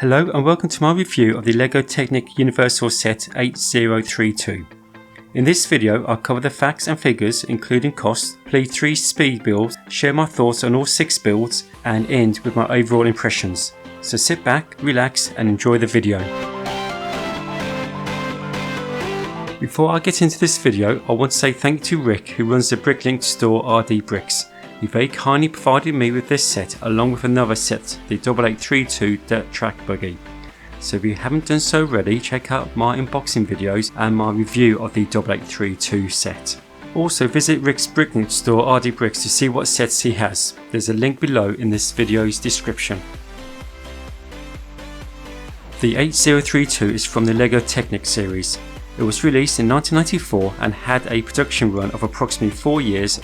Hello and welcome to my review of the LEGO Technic Universal Set 8032. In this video I'll cover the facts and figures including costs, play 3 speed builds, share my thoughts on all 6 builds and end with my overall impressions. So sit back, relax and enjoy the video. Before I get into this video I want to say thank you to Rick who runs the Bricklink store RD Bricks. He very kindly provided me with this set along with another set, the 8832 Dirt Track Buggy. So if you haven't done so already, check out my unboxing videos and my review of the 8832 set. Also visit Rick's Bricklink store RD Bricks to see what sets he has. There's a link below in this video's description. The 8032 is from the LEGO Technic series. It was released in 1994 and had a production run of approximately 4 years.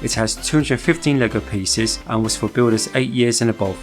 It has 215 LEGO pieces and was for builders 8 years and above.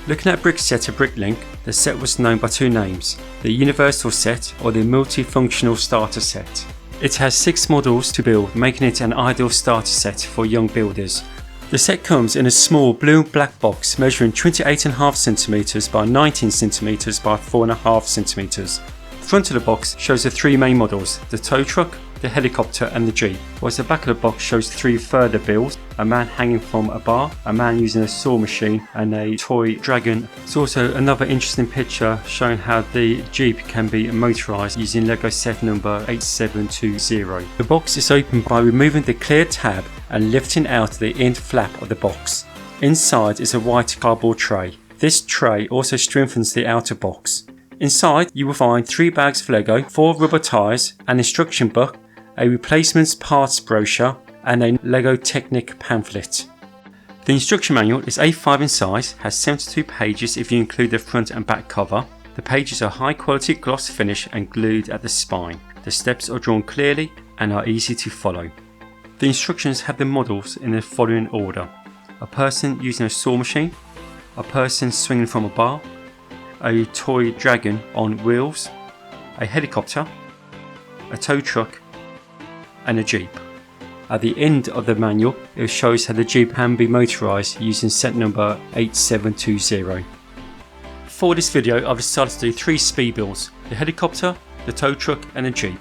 Looking at Brick's set of Bricklink, the set was known by 2 names, the Universal Set or the Multifunctional Starter Set. It has 6 models to build, making it an ideal starter set for young builders. The set comes in a small blue and black box measuring 28.5cm by 19cm by 4.5cm. The front of the box shows the 3 main models, the tow truck, the helicopter and the Jeep, whilst the back of the box shows 3 further builds, a man hanging from a bar, a man using a saw machine and a toy dragon. There's also another interesting picture showing how the Jeep can be motorised using LEGO set number 8720. The box is opened by removing the clear tab and lifting out the end flap of the box. Inside is a white cardboard tray. This tray also strengthens the outer box. Inside you will find 3 bags of LEGO, 4 rubber tyres, an instruction book, a replacements parts brochure and a LEGO Technic pamphlet. The instruction manual is A5 in size, has 72 pages if you include the front and back cover. The pages are high quality gloss finish and glued at the spine. The steps are drawn clearly and are easy to follow. The instructions have the models in the following order: a person using a saw machine, a person swinging from a bar, a toy dragon on wheels, a helicopter, a tow truck and a Jeep. At the end of the manual it shows how the Jeep can be motorised using set number 8720. For this video I've decided to do 3 speed builds, the helicopter, the tow truck and a Jeep.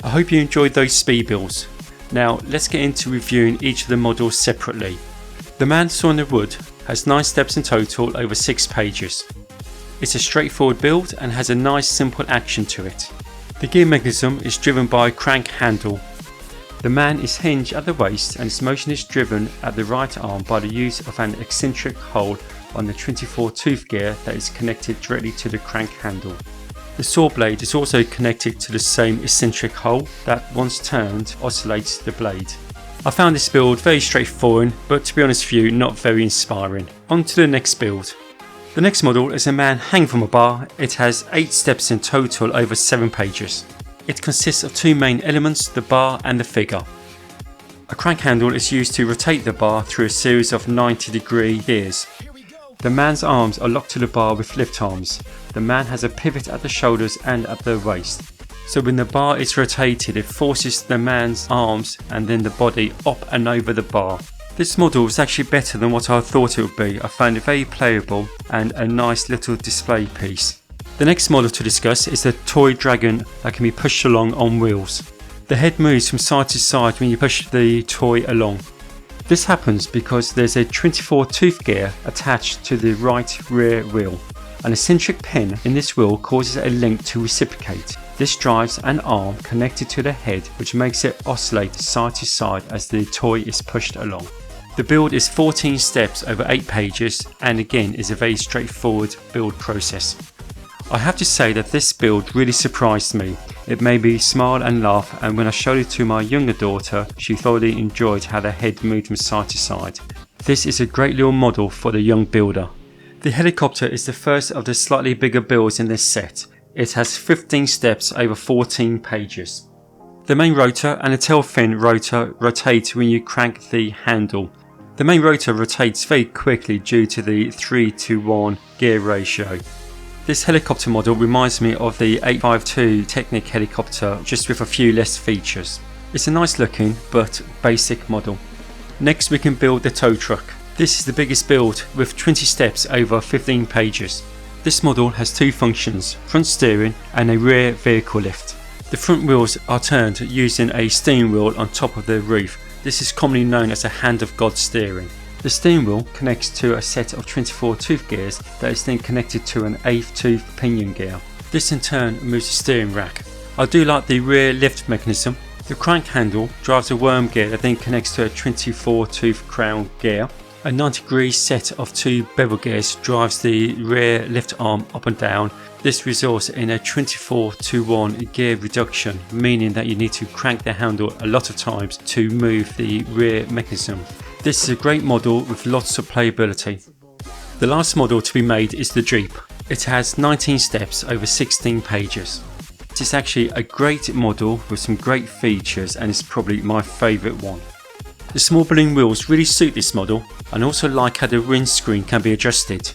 I hope you enjoyed those speed builds. Now let's get into reviewing each of the models separately. The man saw in the wood has 9 steps in total over 6 pages. It's a straightforward build and has a nice simple action to it. The gear mechanism is driven by a crank handle. The man is hinged at the waist and its motion is driven at the right arm by the use of an eccentric hole on the 24 tooth gear that is connected directly to the crank handle. The saw blade is also connected to the same eccentric hole that, once turned, oscillates the blade. I found this build very straightforward, but to be honest with you, not very inspiring. On to the next build. The next model is a man hanging from a bar. It has 8 steps in total over 7 pages. It consists of 2 main elements, the bar and the figure. A crank handle is used to rotate the bar through a series of 90-degree gears. The man's arms are locked to the bar with lift arms. The man has a pivot at the shoulders and at the waist. So when the bar is rotated, it forces the man's arms and then the body up and over the bar. This model was actually better than what I thought it would be. I found it very playable and a nice little display piece. The next model to discuss is the toy dragon that can be pushed along on wheels. The head moves from side to side when you push the toy along. This happens because there's a 24 tooth gear attached to the right rear wheel. An eccentric pin in this wheel causes a link to reciprocate. This drives an arm connected to the head, which makes it oscillate side to side as the toy is pushed along. The build is 14 steps over 8 pages and again is a very straightforward build process. I have to say that this build really surprised me. It made me smile and laugh, and when I showed it to my younger daughter, she thoroughly enjoyed how the head moved from side to side. This is a great little model for the young builder. The helicopter is the first of the slightly bigger builds in this set. It has 15 steps over 14 pages. The main rotor and the tail fin rotor rotate when you crank the handle. The main rotor rotates very quickly due to the 3:1 gear ratio. This helicopter model reminds me of the 852 Technic helicopter, just with a few less features. It's a nice looking but basic model. Next we can build the tow truck. This is the biggest build with 20 steps over 15 pages. This model has 2 functions, front steering and a rear vehicle lift. The front wheels are turned using a steering wheel on top of the roof. This is commonly known as a hand of God steering. The steering wheel connects to a set of 24 tooth gears that is then connected to an 8th tooth pinion gear. This in turn moves the steering rack. I do like the rear lift mechanism. The crank handle drives a worm gear that then connects to a 24 tooth crown gear. A 90-degree set of 2 bevel gears drives the rear lift arm up and down. This results in a 24:1 gear reduction, meaning that you need to crank the handle a lot of times to move the rear mechanism. This is a great model with lots of playability. The last model to be made is the Jeep. It has 19 steps over 16 pages. It is actually a great model with some great features and is probably my favourite one. The small balloon wheels really suit this model, and also like how the windscreen can be adjusted.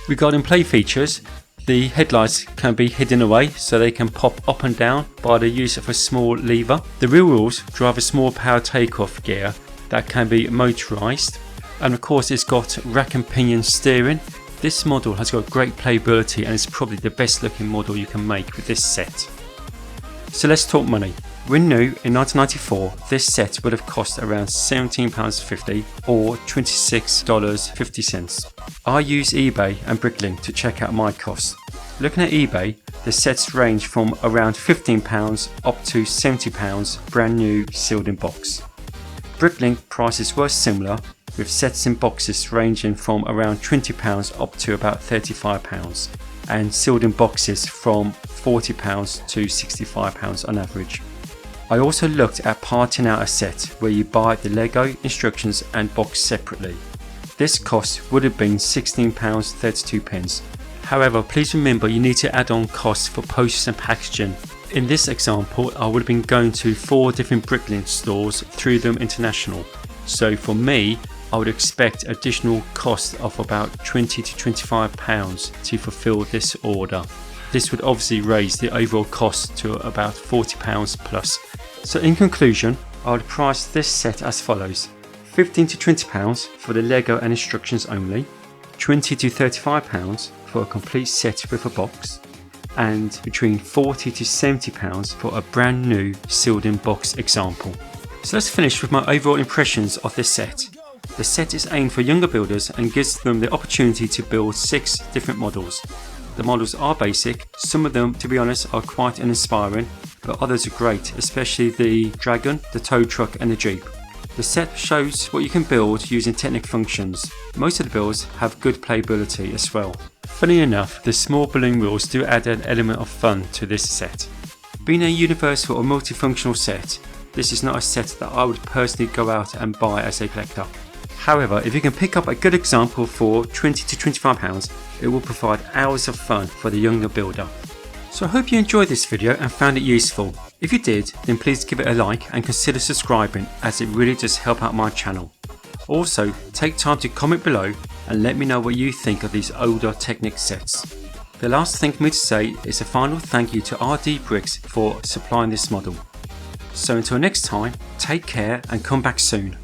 Regarding play features, the headlights can be hidden away so they can pop up and down by the use of a small lever. The rear wheels drive a small power takeoff gear that can be motorised, and of course it's got rack and pinion steering. This model has got great playability and is probably the best looking model you can make with this set. So let's talk money. When new in 1994, this set would have cost around £17.50 or $26.50. I use eBay and Bricklink to check out my costs. Looking at eBay, the sets range from around £15 up to £70 brand new sealed in box. Bricklink prices were similar, with sets in boxes ranging from around £20 up to about £35 and sealed in boxes from £40 to £65 on average. I also looked at parting out a set where you buy the Lego, instructions and box separately. This cost would have been £16.32. However, please remember you need to add on costs for postage and packaging. In this example, I would have been going to 4 different Bricklink stores through them international. So for me, I would expect additional cost of about £20 to £25 to fulfill this order. This would obviously raise the overall cost to about £40 plus. So in conclusion, I would price this set as follows: £15 to £20 for the Lego and instructions only, £20 to £35 for a complete set with a box, and between £40 to £70 for a brand new sealed in box example. So let's finish with my overall impressions of this set. The set is aimed for younger builders and gives them the opportunity to build 6 different models. The models are basic, some of them to be honest are quite uninspiring, but others are great, especially the Dragon, the tow truck and the Jeep. The set shows what you can build using Technic functions. Most of the builds have good playability as well. Funny enough, the small balloon wheels do add an element of fun to this set. Being a universal or multifunctional set, this is not a set that I would personally go out and buy as a collector. However, if you can pick up a good example for £20 to £25, it will provide hours of fun for the younger builder. So I hope you enjoyed this video and found it useful. If you did, then please give it a like and consider subscribing, as it really does help out my channel. Also, take time to comment below and let me know what you think of these older Technic sets. The last thing for me to say is a final thank you to RD Bricks for supplying this model. So until next time, take care and come back soon.